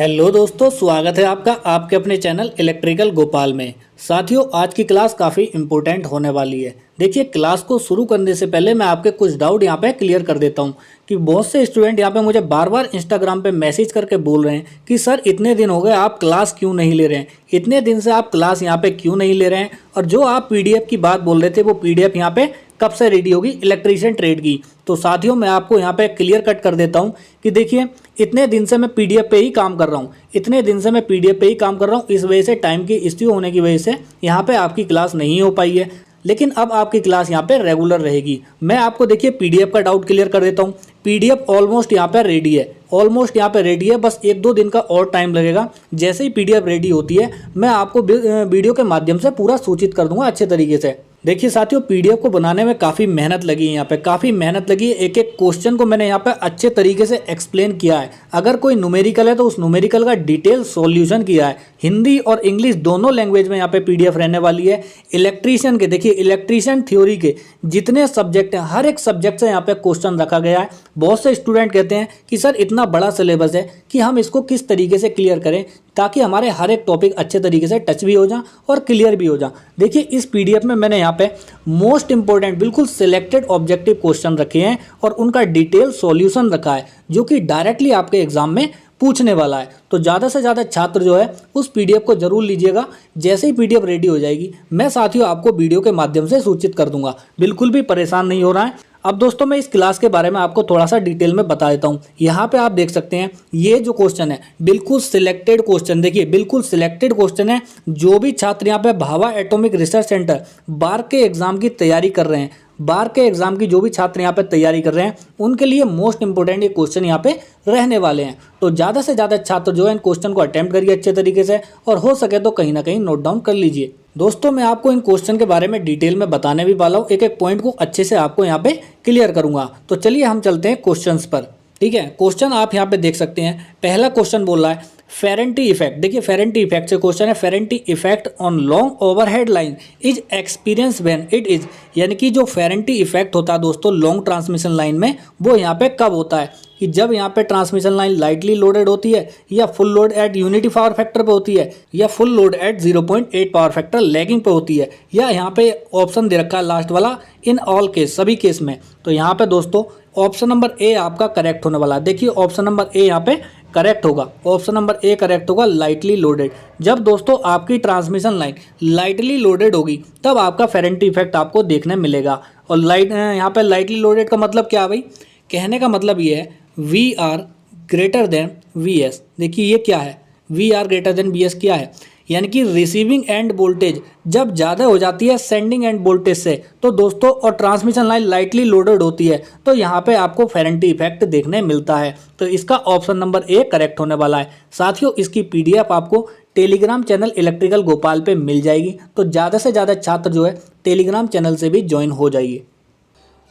Hello दोस्तों, स्वागत है आपका आपके अपने चैनल इलेक्ट्रिकल गोपाल में। साथियों, आज की क्लास काफ़ी इम्पोर्टेंट होने वाली है। देखिए, क्लास को शुरू करने से पहले मैं आपके कुछ डाउट यहाँ पे क्लियर कर देता हूँ कि बहुत से स्टूडेंट यहाँ पे मुझे बार बार इंस्टाग्राम पे मैसेज करके बोल रहे हैं कि सर इतने दिन हो गए आप क्लास क्यों नहीं ले रहे हैं, इतने दिन से आप क्लास यहाँ पे क्यों नहीं ले रहे हैं, और जो आप पीडीएफ की बात बोल रहे थे वो पीडीएफ यहाँ पे कब से रेडी होगी इलेक्ट्रीशियन ट्रेड की। तो साथियों, मैं आपको यहाँ पे क्लियर कट कर देता हूँ कि देखिए, इतने दिन से मैं पीडीएफ पे ही काम कर रहा हूँ, इतने दिन से मैं पीडीएफ पे ही काम कर रहा हूँ। इस वजह से टाइम की इश्यू होने की वजह से यहाँ पे आपकी क्लास नहीं हो पाई है, लेकिन अब आपकी क्लास यहाँ पे रेगुलर रहेगी। मैं आपको देखिए पीडीएफ का डाउट क्लियर कर देता हूँ। पीडीएफ ऑलमोस्ट यहाँ पे रेडी है, ऑलमोस्ट यहाँ पे रेडी है, बस 1-2 दिन का और टाइम लगेगा। जैसे ही पीडीएफ रेडी होती है मैं आपको वीडियो के माध्यम से पूरा सूचित कर दूंगा अच्छे तरीके से। देखिए साथियों, पीडीएफ को बनाने में काफ़ी मेहनत लगी है, यहाँ पे काफ़ी मेहनत लगी है। एक एक क्वेश्चन को मैंने यहाँ पे अच्छे तरीके से एक्सप्लेन किया है। अगर कोई न्यूमेरिकल है तो उस न्यूमेरिकल का डिटेल सॉल्यूशन किया है। हिंदी और इंग्लिश दोनों लैंग्वेज में यहाँ पे पीडीएफ रहने वाली है। इलेक्ट्रीशियन के देखिए, इलेक्ट्रीशियन थ्योरी के जितने सब्जेक्ट हैं हर एक सब्जेक्ट से यहाँ पे क्वेश्चन रखा गया है। बहुत से स्टूडेंट कहते हैं कि सर इतना बड़ा सिलेबस है कि हम इसको किस तरीके से क्लियर करें ताकि हमारे हर एक टॉपिक अच्छे तरीके से टच भी हो जाए और क्लियर भी हो जाए। देखिए, इस पीडीएफ में मैंने यहाँ पे मोस्ट इंपॉर्टेंट बिल्कुल सिलेक्टेड ऑब्जेक्टिव क्वेश्चन रखे हैं और उनका डिटेल सॉल्यूशन रखा है जो कि डायरेक्टली आपके एग्जाम में पूछने वाला है। तो ज़्यादा से ज़्यादा छात्र जो है उस पीडीएफ को जरूर लीजिएगा। जैसे ही पीडीएफ रेडी हो जाएगी मैं साथियों आपको वीडियो के माध्यम से सूचित कर दूंगा, बिल्कुल भी परेशान नहीं हो रहा है। अब दोस्तों, मैं इस क्लास के बारे में आपको थोड़ा सा डिटेल में बता देता हूँ। यहाँ पे आप देख सकते हैं ये जो क्वेश्चन है बिल्कुल सिलेक्टेड क्वेश्चन, देखिए बिल्कुल सिलेक्टेड क्वेश्चन है। जो भी छात्र यहाँ पे भाभा एटॉमिक रिसर्च सेंटर बार के एग्जाम की तैयारी कर रहे हैं, बार के एग्जाम की जो भी छात्र यहाँ पे तैयारी कर रहे हैं उनके लिए मोस्ट इंपोर्टेंट ये क्वेश्चन यहाँ पे रहने वाले हैं। तो ज़्यादा से ज़्यादा छात्र जो है इन क्वेश्चन को अटेम्प्ट करिए अच्छे तरीके से, और हो सके तो कहीं ना कहीं नोट डाउन कर लीजिए। दोस्तों, मैं आपको इन क्वेश्चन के बारे में डिटेल में बताने भी वाला हूँ, एक एक पॉइंट को अच्छे से आपको यहाँ पे क्लियर करूंगा। तो चलिए हम चलते हैं क्वेश्चंस पर। ठीक है, क्वेश्चन आप यहाँ पे देख सकते हैं। पहला क्वेश्चन बोल रहा है फेरेंटी इफेक्ट। देखिए, फेरेंटी इफेक्ट से क्वेश्चन है। फेरेंटी effect on long overhead line is experience when it is, यानी कि जो फेरेंटी इफेक्ट होता है दोस्तों लॉन्ग ट्रांसमिशन लाइन में, वो यहाँ पे कब होता है कि जब यहाँ पे ट्रांसमिशन लाइन लाइटली लोडेड होती है, या full load at unity power factor पे होती है, या full load at 0.8 power factor lagging पे होती है, या यहाँ पे ऑप्शन दे रखा है लास्ट वाला इन ऑल केस, सभी केस में। तो यहाँ पे दोस्तों ऑप्शन नंबर ए आपका करेक्ट होने वाला है। देखिए, ऑप्शन नंबर ए यहाँ पे करेक्ट होगा, ऑप्शन नंबर ए करेक्ट होगा, लाइटली लोडेड। जब दोस्तों आपकी ट्रांसमिशन लाइन लाइटली लोडेड होगी तब आपका फेरेंटी इफेक्ट आपको देखने मिलेगा। और यहाँ पे लाइटली लोडेड का मतलब क्या है भाई? कहने का मतलब ये है V R greater than V S. देखिए ये क्या है, V R greater than V S क्या है, यानी कि रिसीविंग एंड वोल्टेज जब ज़्यादा हो जाती है सेंडिंग एंड वोल्टेज से, तो दोस्तों और ट्रांसमिशन लाइन लाइटली लोडेड होती है, तो यहाँ पे आपको फेरेंटी इफेक्ट देखने मिलता है। तो इसका ऑप्शन नंबर ए करेक्ट होने वाला है। साथियों, इसकी पीडीएफ आपको टेलीग्राम चैनल इलेक्ट्रिकल गोपाल पे मिल जाएगी, तो ज़्यादा से ज़्यादा छात्र जो है टेलीग्राम चैनल से भी ज्वाइन हो जाइए।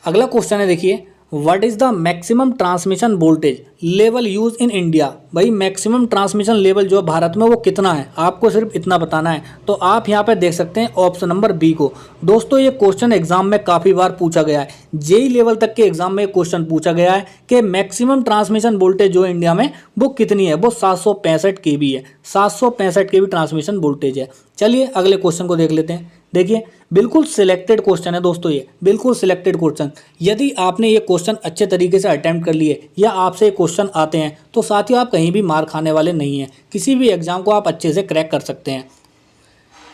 अगला क्वेश्चन है, देखिए what is the maximum transmission voltage level use in India. भाई मैक्सिमम ट्रांसमिशन लेवल जो भारत में वो कितना है, आपको सिर्फ इतना बताना है। तो आप यहाँ पे देख सकते हैं ऑप्शन नंबर बी को। दोस्तों, ये क्वेश्चन एग्जाम में काफ़ी बार पूछा गया है, जेई लेवल तक के एग्जाम में क्वेश्चन पूछा गया है कि मैक्सिमम ट्रांसमिशन वोल्टेज जो इंडिया में वो कितनी है। वो 765 kV है, 765 kV ट्रांसमिशन वोल्टेज है। चलिए अगले क्वेश्चन को देख लेते हैं। देखिए, बिल्कुल सिलेक्टेड क्वेश्चन है दोस्तों, ये बिल्कुल सिलेक्टेड क्वेश्चन। यदि आपने ये क्वेश्चन अच्छे तरीके से अटेम्प्ट कर लिए या आपसे ये क्वेश्चन आते हैं तो साथियों आप कहीं भी मार खाने वाले नहीं हैं, किसी भी एग्जाम को आप अच्छे से क्रैक कर सकते हैं।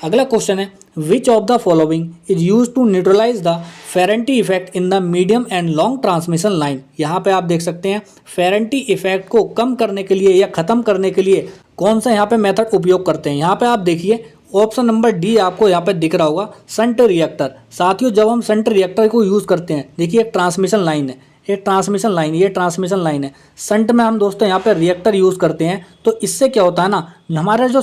अगला क्वेश्चन है which of the following is use to neutralise the Ferranti effect in the medium and long transmission line. यहाँ पे आप देख सकते हैं फेरेंटी इफेक्ट को कम करने के लिए या खत्म करने के लिए कौन सा यहाँ पे मेथड उपयोग करते हैं। यहाँ पे आप देखिए ऑप्शन नंबर डी आपको यहाँ पे दिख रहा होगा, शंट रिएक्टर। साथियों, जब हम शंट रिएक्टर को यूज़ करते हैं, देखिए एक ट्रांसमिशन लाइन है, ये ट्रांसमिशन लाइन, ये ट्रांसमिशन लाइन है, शंट में हम दोस्तों यहाँ पे रिएक्टर यूज़ करते हैं। तो इससे क्या होता है ना, हमारा जो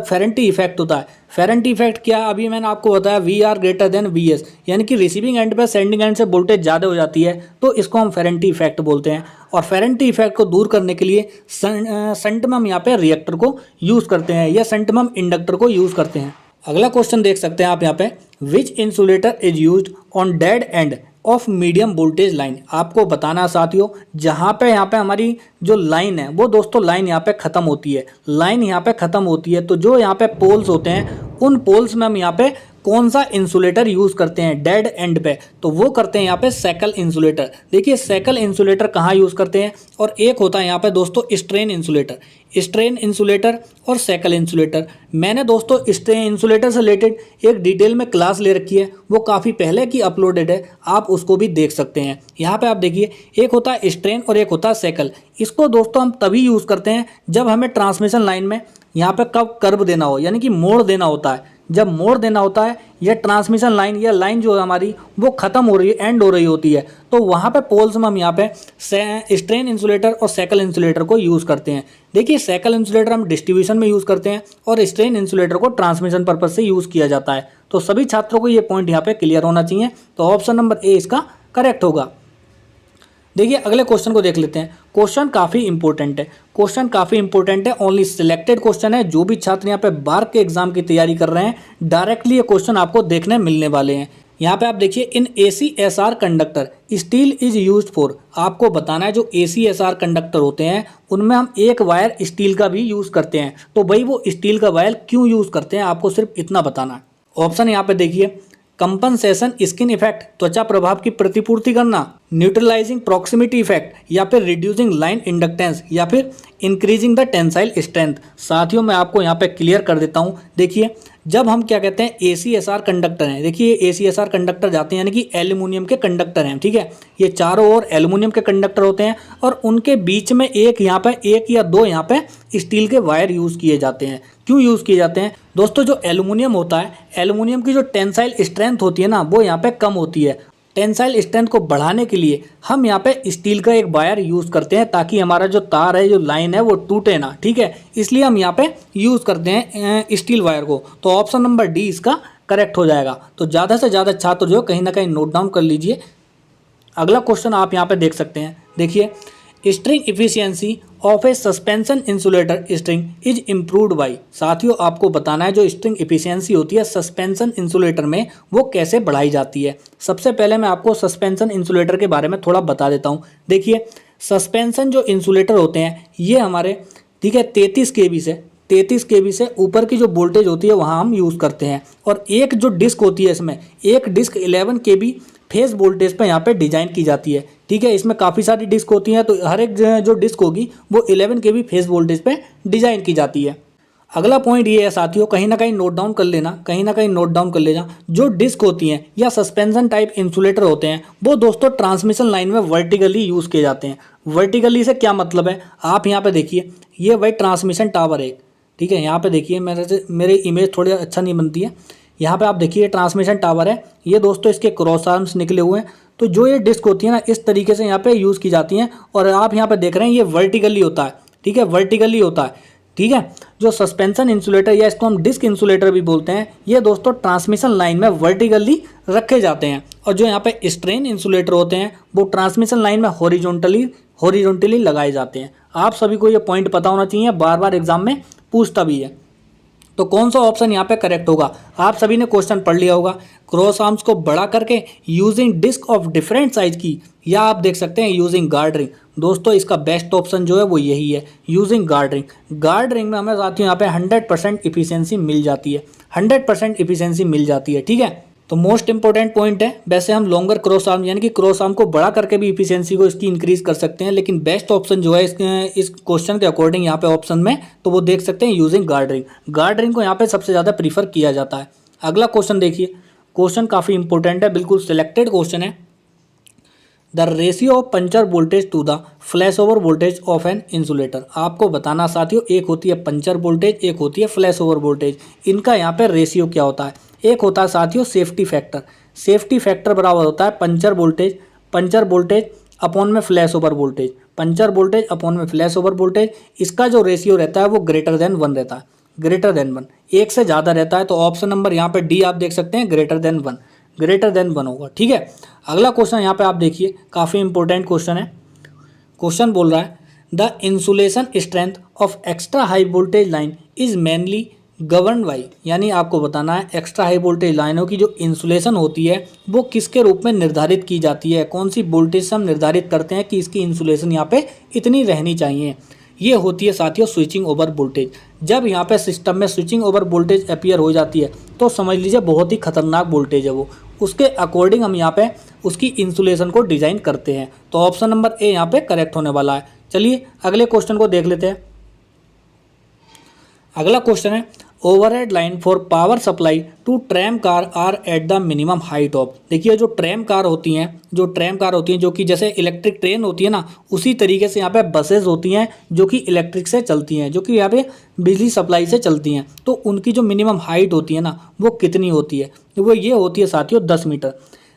फेरेंटी इफेक्ट होता है, फेरेंटी इफेक्ट क्या, अभी मैंने आपको बताया V R greater than V S, यानी कि रिसीविंग एंड पे सेंडिंग एंड से वोल्टेज ज़्यादा हो जाती है, तो इसको हम फेरेंटी इफेक्ट बोलते हैं। और फेरेंटी इफेक्ट को दूर करने के लिए शंट में हम यहाँ पे रिएक्टर को यूज़ करते हैं या शंट में हम इंडक्टर को यूज़ करते हैं। अगला क्वेश्चन देख सकते हैं आप यहाँ पे, which insulator is used on dead end of medium voltage line. आपको बताना साथियों, जहाँ पे यहाँ पे हमारी जो लाइन है वो दोस्तों लाइन यहाँ पे ख़त्म होती है, लाइन यहाँ पे ख़त्म होती है, तो जो यहाँ पे पोल्स होते हैं उन पोल्स में हम यहाँ पे कौन सा इंसुलेटर यूज़ करते हैं डेड एंड पे, तो वो करते हैं यहाँ पे सैकल इंसुलेटर। देखिए सैकल इंसुलेटर कहाँ यूज़ करते हैं, और एक होता है यहाँ पे दोस्तों स्ट्रेन इंसुलेटर। स्ट्रेन इंसुलेटर और सैकल इंसुलेटर, मैंने दोस्तों स्ट्रेन इंसुलेटर से रिलेटेड एक डिटेल में क्लास ले रखी है, वो काफ़ी पहले की अपलोडेड है, आप उसको भी देख सकते हैं। यहाँ पे आप देखिए एक होता है स्ट्रेन और एक होता है सैकल। इसको दोस्तों हम तभी यूज़ करते हैं जब हमें ट्रांसमिशन लाइन में यहाँ पे कब कर्व देना हो, यानी कि मोड़ देना होता है। जब मोड़ देना होता है या ट्रांसमिशन लाइन या लाइन जो है हमारी वो ख़त्म हो रही है, एंड हो रही होती है, तो वहाँ पे पोल्स में हम यहाँ पे स्ट्रेन इंसुलेटर और सैकल इंसुलेटर को यूज़ करते हैं। देखिए सैकल इंसुलेटर हम डिस्ट्रीब्यूशन में यूज़ करते हैं और स्ट्रेन इंसुलेटर को ट्रांसमिशन पर्पज से यूज़ किया जाता है। तो सभी छात्रों को ये पॉइंट यहाँ पे क्लियर होना चाहिए। तो ऑप्शन नंबर ए इसका करेक्ट होगा। देखिए अगले क्वेश्चन को देख लेते हैं। क्वेश्चन काफ़ी इंपॉर्टेंट है, क्वेश्चन काफ़ी इंपॉर्टेंट है, ओनली सिलेक्टेड क्वेश्चन है। जो भी छात्र यहाँ पे बार के एग्जाम की तैयारी कर रहे हैं डायरेक्टली ये क्वेश्चन आपको देखने मिलने वाले हैं। यहाँ पे आप देखिए इन ACSR conductor steel is used for, आपको बताना है जो ACSR कंडक्टर होते हैं उनमें हम एक वायर स्टील का भी यूज़ करते हैं। तो भाई वो स्टील का वायर क्यों यूज़ करते हैं आपको सिर्फ इतना बताना है। ऑप्शन यहाँ पे देखिए कंपनसेशन स्किन इफेक्ट, त्वचा प्रभाव की प्रतिपूर्ति करना, न्यूट्रलाइजिंग प्रॉक्सिमिटी इफेक्ट, या फिर रिड्यूसिंग लाइन इंडक्टेंस, या फिर इंक्रीजिंग द टेंसाइल स्ट्रेंथ। साथियों मैं आपको यहाँ पे क्लियर कर देता हूँ। देखिए जब हम क्या कहते हैं ACSR कंडक्टर हैं, देखिए ACSR कंडक्टर जाते हैं यानी कि एल्यूमिनियम के कंडक्टर हैं, ठीक है। ये चारों ओर एल्यूमिनियम के कंडक्टर होते हैं और उनके बीच में एक यहाँ पे एक या दो यहाँ पे स्टील के वायर यूज़ किए जाते हैं। क्यों यूज़ किए जाते हैं दोस्तों, जो एल्यूमिनियम होता है, एल्यूमिनियम की जो टेंसाइल स्ट्रेंथ होती है ना वो यहाँ पे कम होती है। टेंसाइल स्ट्रेंथ को बढ़ाने के लिए हम यहाँ पे स्टील का एक वायर यूज़ करते हैं ताकि हमारा जो तार है, जो लाइन है वो टूटे ना, ठीक है। इसलिए हम यहाँ पे यूज़ करते हैं स्टील वायर को। तो ऑप्शन नंबर डी इसका करेक्ट हो जाएगा। तो ज़्यादा से ज़्यादा छात्र जो कहीं ना कहीं नोट डाउन कर लीजिए। अगला क्वेश्चन आप यहाँ पे देख सकते हैं। देखिए string efficiency of A suspension insulator string is improved by. साथियों आपको बताना है जो स्ट्रिंग इफिशियंसी होती है सस्पेंशन इंसुलेटर में वो कैसे बढ़ाई जाती है। सबसे पहले मैं आपको सस्पेंशन इंसुलेटर के बारे में थोड़ा बता देता हूँ। देखिए सस्पेंशन जो इंसुलेटर होते हैं ये हमारे, ठीक है, 33 kV से ऊपर की जो वोल्टेज होती है वहाँ हम यूज़ करते हैं। और एक जो डिस्क होती है इसमें, एक डिस्क 11 kV फेज वोल्टेज पे यहाँ पे डिजाइन की जाती है, ठीक है। इसमें काफ़ी सारी डिस्क होती हैं तो हर एक जो डिस्क होगी वो 11 kV फेज वोल्टेज पे डिजाइन की जाती है। अगला पॉइंट ये है साथियों, कहीं ना कहीं नोट डाउन कर लेना, कहीं ना कहीं नोट डाउन कर लेना। जो डिस्क होती हैं या सस्पेंशन टाइप इंसुलेटर होते हैं वो दोस्तों ट्रांसमिशन लाइन में वर्टिकली यूज़ किए जाते हैं। वर्टिकली से क्या मतलब है, आप यहाँ पे देखिए ये वही ट्रांसमिशन टावर है, ठीक है। यहाँ पे देखिए मेरे इमेज थोड़ी अच्छा नहीं बनती है। यहाँ पे आप देखिए ट्रांसमिशन टावर है, ये दोस्तों इसके क्रॉस आर्म्स निकले हुए हैं। तो जो ये डिस्क होती है ना इस तरीके से यहाँ पे यूज़ की जाती हैं और आप यहाँ पे देख रहे हैं ये वर्टिकली होता है, ठीक है, वर्टिकली होता है, ठीक है। जो सस्पेंशन इंसुलेटर या इसको हम डिस्क इंसुलेटर भी बोलते हैं ये दोस्तों ट्रांसमिशन लाइन में वर्टिकली रखे जाते हैं। और जो यहाँ पे स्ट्रेन इंसुलेटर होते हैं वो ट्रांसमिशन लाइन में हॉरिजॉन्टली लगाए जाते हैं। आप सभी को ये पॉइंट पता होना चाहिए, बार बार एग्जाम में पूछता भी है। तो कौन सा ऑप्शन यहाँ पे करेक्ट होगा, आप सभी ने क्वेश्चन पढ़ लिया होगा। क्रॉस आर्म्स को बड़ा करके using disc of different size की, या आप देख सकते हैं यूजिंग गार्ड रिंग। दोस्तों इसका बेस्ट ऑप्शन जो है वो यही है, using guard ring. Guard ring में हमें साथियों यहाँ पे 100% इफिशियंसी मिल जाती है, 100% इफिशियंसी मिल जाती है, ठीक है। तो मोस्ट इंपॉर्टेंट पॉइंट है। वैसे हम लॉन्गर क्रॉस आर्म यानी कि क्रॉस आर्म को बड़ा करके भी इफिशियंसी को इसकी इंक्रीज कर सकते हैं, लेकिन बेस्ट ऑप्शन जो है इस क्वेश्चन के अकॉर्डिंग यहाँ पे ऑप्शन में, तो वो देख सकते हैं using guard ring. Guard ring को यहाँ पे सबसे ज़्यादा प्रीफर किया जाता है। अगला क्वेश्चन देखिए, क्वेश्चन काफ़ी इंपॉर्टेंट है, बिल्कुल सिलेक्टेड क्वेश्चन है। The ratio of puncture voltage to the flash over voltage of an insulator. आपको बताना साथियों, एक होती है पंचर वोल्टेज, एक होती है फ्लैश ओवर वोल्टेज। इनका यहाँ पे रेशियो क्या होता है, एक होता है साथियों सेफ्टी फैक्टर। सेफ्टी फैक्टर बराबर होता है पंचर वोल्टेज अपॉन में flash over voltage, puncture voltage upon में फ्लैश ओवर वोल्टेज। इसका जो रेशियो रहता है वो ग्रेटर देन 1 रहता है, ग्रेटर देन 1, एक से ज़्यादा रहता है। तो ऑप्शन नंबर यहाँ पे डी आप देख सकते हैं, ग्रेटर देन 1 होगा, ठीक है। अगला क्वेश्चन यहाँ पे आप देखिए, काफ़ी इंपॉर्टेंट क्वेश्चन है। क्वेश्चन बोल रहा है the insulation strength of extra high voltage line is mainly govern by, यानी आपको बताना है एक्स्ट्रा हाई वोल्टेज लाइनों की जो इंसुलेशन होती है वो किसके रूप में निर्धारित की जाती है, कौन सी वोल्टेज से हम निर्धारित करते हैं कि इसकी इंसुलेशन यहाँ पे इतनी रहनी चाहिए। ये होती है साथियों स्विचिंग ओवर वोल्टेज। जब यहाँ पे सिस्टम में स्विचिंग ओवर वोल्टेज अपीयर हो जाती है तो समझ लीजिए बहुत ही खतरनाक वोल्टेज है वो, उसके अकॉर्डिंग हम यहाँ पे उसकी इंसुलेशन को डिजाइन करते हैं। तो ऑप्शन नंबर ए यहाँ पे करेक्ट होने वाला है। चलिए अगले क्वेश्चन को देख लेते हैं। अगला क्वेश्चन है overhead line for power supply to tram car are at the minimum height of. देखिए जो ट्रैम कार होती हैं जो कि जैसे इलेक्ट्रिक ट्रेन होती है ना, उसी तरीके से यहाँ पे बसेज होती हैं जो कि इलेक्ट्रिक से चलती हैं, जो कि यहाँ पे बिजली सप्लाई से चलती हैं। तो उनकी जो मिनिमम हाइट होती है ना वो कितनी होती है, वो ये होती है साथियों 10 मीटर।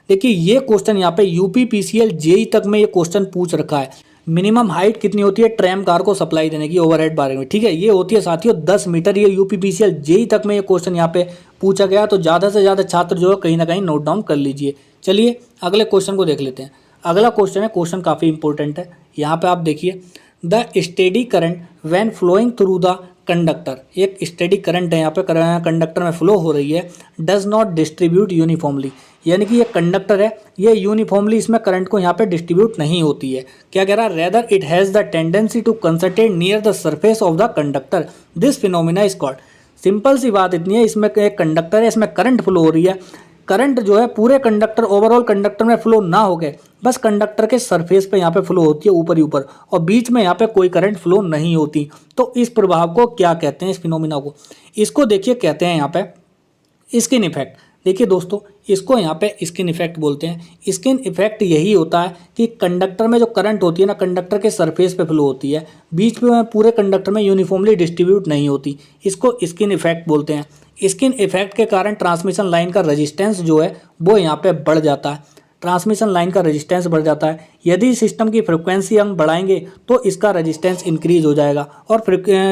देखिए ये क्वेश्चन यहाँ पे यूपीपीसीएल जेई तक में ये क्वेश्चन पूछ रखा है। मिनिमम हाइट कितनी होती है ट्रैम कार को सप्लाई देने की ओवरहेड बारे में, ठीक है, ये होती है साथियों 10 मीटर। ये यूपीपीसीएल जेई तक में ये क्वेश्चन यहाँ पे पूछा गया, तो ज़्यादा से ज़्यादा छात्र जो है कहीं ना कहीं नोट डाउन कर लीजिए। चलिए अगले क्वेश्चन को देख लेते हैं। अगला क्वेश्चन है, क्वेश्चन काफ़ी इंपॉर्टेंट है। यहाँ पे आप देखिए the steady current when flowing through the conductor, एक स्टेडी करंट है यहाँ पे कंडक्टर में फ्लो हो रही है, डज नॉट डिस्ट्रीब्यूट यूनिफॉर्मली, यानी कि ये कंडक्टर है ये यूनिफॉर्मली इसमें करंट को यहाँ पे डिस्ट्रीब्यूट नहीं होती है। क्या कह रहा है, rather it has the tendency to concentrate near the surface of the conductor, this phenomena is called. Simple सी बात इतनी है, इसमें एक कंडक्टर है, इसमें करंट फ्लो हो रही है, करंट जो है पूरे कंडक्टर ओवरऑल कंडक्टर में फ्लो ना हो गए, बस कंडक्टर के सरफेस पे यहाँ पे फ्लो होती है ऊपर ही ऊपर, और बीच में यहाँ पे कोई करंट फ्लो नहीं होती। तो इस प्रभाव को क्या कहते हैं, इस फिनोमिना को, इसको देखिए कहते हैं यहाँ पे स्किन इफेक्ट। देखिए दोस्तों इसको यहाँ पे स्किन इफेक्ट बोलते हैं। स्किन इफेक्ट यही होता है कि कंडक्टर में जो करंट होती है ना कंडक्टर के सरफेस पे फ्लो होती है, बीच में पूरे कंडक्टर में यूनिफॉर्मली डिस्ट्रीब्यूट नहीं होती, इसको स्किन इफेक्ट बोलते हैं। स्किन इफेक्ट के कारण ट्रांसमिशन लाइन का रेजिस्टेंस जो है वो यहाँ पे बढ़ जाता है, ट्रांसमिशन लाइन का रेजिस्टेंस बढ़ जाता है। यदि सिस्टम की फ्रिक्वेंसी हम बढ़ाएंगे तो इसका रेजिस्टेंस इंक्रीज हो जाएगा और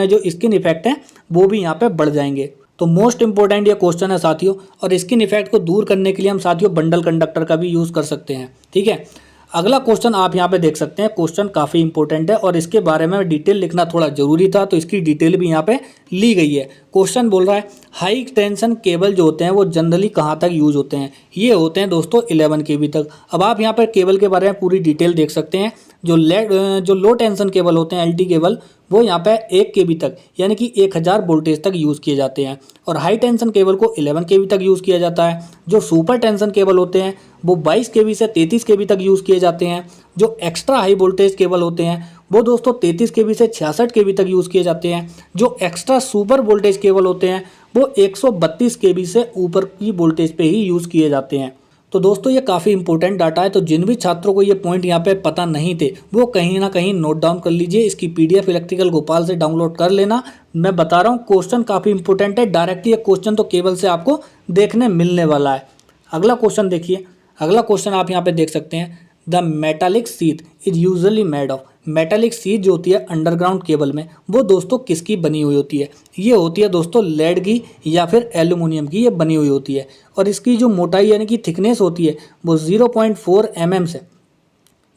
जो स्किन इफेक्ट है वो भी यहाँ पे बढ़ जाएंगे। तो मोस्ट इंपॉर्टेंट ये क्वेश्चन है साथियों, और स्किन इफेक्ट को दूर करने के लिए हम साथियों बंडल कंडक्टर का भी यूज़ कर सकते हैं, ठीक है। अगला क्वेश्चन आप यहाँ पे देख सकते हैं, क्वेश्चन काफ़ी इंपॉर्टेंट है और इसके बारे में डिटेल लिखना थोड़ा जरूरी था, तो इसकी डिटेल भी यहाँ पे ली गई है। क्वेश्चन बोल रहा है हाई टेंशन केबल जो होते हैं वो जनरली कहाँ तक यूज होते हैं, ये होते हैं दोस्तों 11 kV तक। अब आप यहाँ पर केबल के बारे में पूरी डिटेल देख सकते हैं। जो लो टेंशन केबल होते हैं LT केबल वो यहाँ पे 1 kV तक यानी कि 1000 वोल्टेज तक यूज़ किए जाते हैं, और हाई टेंशन केबल को 11 kV तक यूज़ किया जाता है। जो सुपर टेंशन केबल होते हैं वो 22 kV से 33 kV तक यूज़ किए जाते हैं। जो एक्स्ट्रा हाई वोल्टेज केबल होते हैं वो दोस्तों 33 kV से 66 kV तक यूज़ किए जाते हैं। जो एक्स्ट्रा सुपर वोल्टेज केबल होते हैं वो 132 kV से ऊपर की वोल्टेज पे ही यूज़ किए जाते हैं। तो दोस्तों ये काफ़ी इंपॉर्टेंट डाटा है, तो जिन भी छात्रों को ये पॉइंट यहाँ पे पता नहीं थे वो कहीं ना कहीं नोट डाउन कर लीजिए। इसकी PDF इलेक्ट्रिकल गोपाल से डाउनलोड कर लेना। मैं बता रहा हूँ क्वेश्चन काफ़ी इंपॉर्टेंट है, डायरेक्टली ये क्वेश्चन तो केबल से आपको देखने मिलने वाला है। अगला क्वेश्चन देखिए, अगला क्वेश्चन आप यहाँ पे देख सकते हैं, the metallic sheath is usually made of. Metallic sheath जो होती है अंडरग्राउंड केबल में वो दोस्तों किसकी बनी हुई होती है, ये होती है दोस्तों लेड की या फिर एल्यूमिनियम की ये बनी हुई होती है, और इसकी जो मोटाई यानी कि थिकनेस होती है वो 0.4 mm से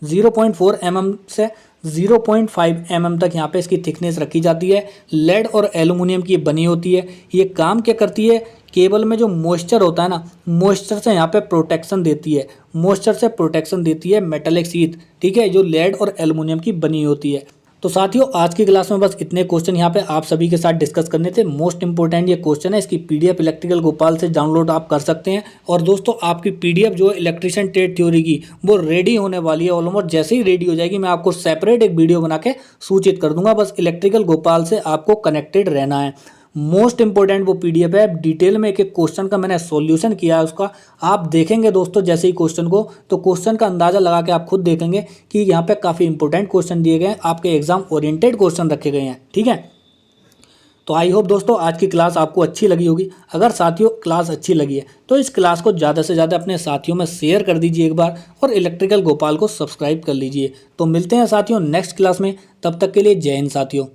0.5 mm तक यहाँ पे इसकी थिकनेस रखी जाती है। लेड और एल्यूमिनियम की बनी होती है। ये काम क्या करती है, केबल में जो मॉइस्चर होता है ना, मॉइस्चर से यहाँ पे प्रोटेक्शन देती है, मॉइस्चर से प्रोटेक्शन देती है मेटालिक सीथ, ठीक है, जो लेड और एल्युमिनियम की बनी होती है। तो साथियों आज की क्लास में बस इतने क्वेश्चन यहाँ पे आप सभी के साथ डिस्कस करने थे। मोस्ट इंपॉर्टेंट ये क्वेश्चन है, इसकी PDF इलेक्ट्रिकल गोपाल से डाउनलोड आप कर सकते हैं। और दोस्तों आपकी PDF जो है इलेक्ट्रिशियन ट्रेड थ्योरी की वो रेडी होने वाली है ऑलमोस्ट। जैसे ही रेडी हो जाएगी मैं आपको सेपरेट एक वीडियो बना के सूचित कर दूंगा। बस इलेक्ट्रिकल गोपाल से आपको कनेक्टेड रहना है। मोस्ट इंपॉर्टेंट वो PDF है, डिटेल में एक एक क्वेश्चन का मैंने सॉल्यूशन किया है उसका। आप देखेंगे दोस्तों जैसे ही क्वेश्चन को, तो क्वेश्चन का अंदाजा लगा के आप खुद देखेंगे कि यहाँ पे काफ़ी इंपॉर्टेंट क्वेश्चन दिए गए हैं, आपके एग्जाम ओरिएंटेड क्वेश्चन रखे गए हैं, ठीक है। तो आई होप दोस्तों आज की क्लास आपको अच्छी लगी होगी। अगर साथियों क्लास अच्छी लगी है तो इस क्लास को ज़्यादा से ज़्यादा अपने साथियों में शेयर कर दीजिए एक बार, और इलेक्ट्रिकल गोपाल को सब्सक्राइब कर लीजिए। तो मिलते हैं साथियों नेक्स्ट क्लास में, तब तक के लिए जय हिंद साथियों।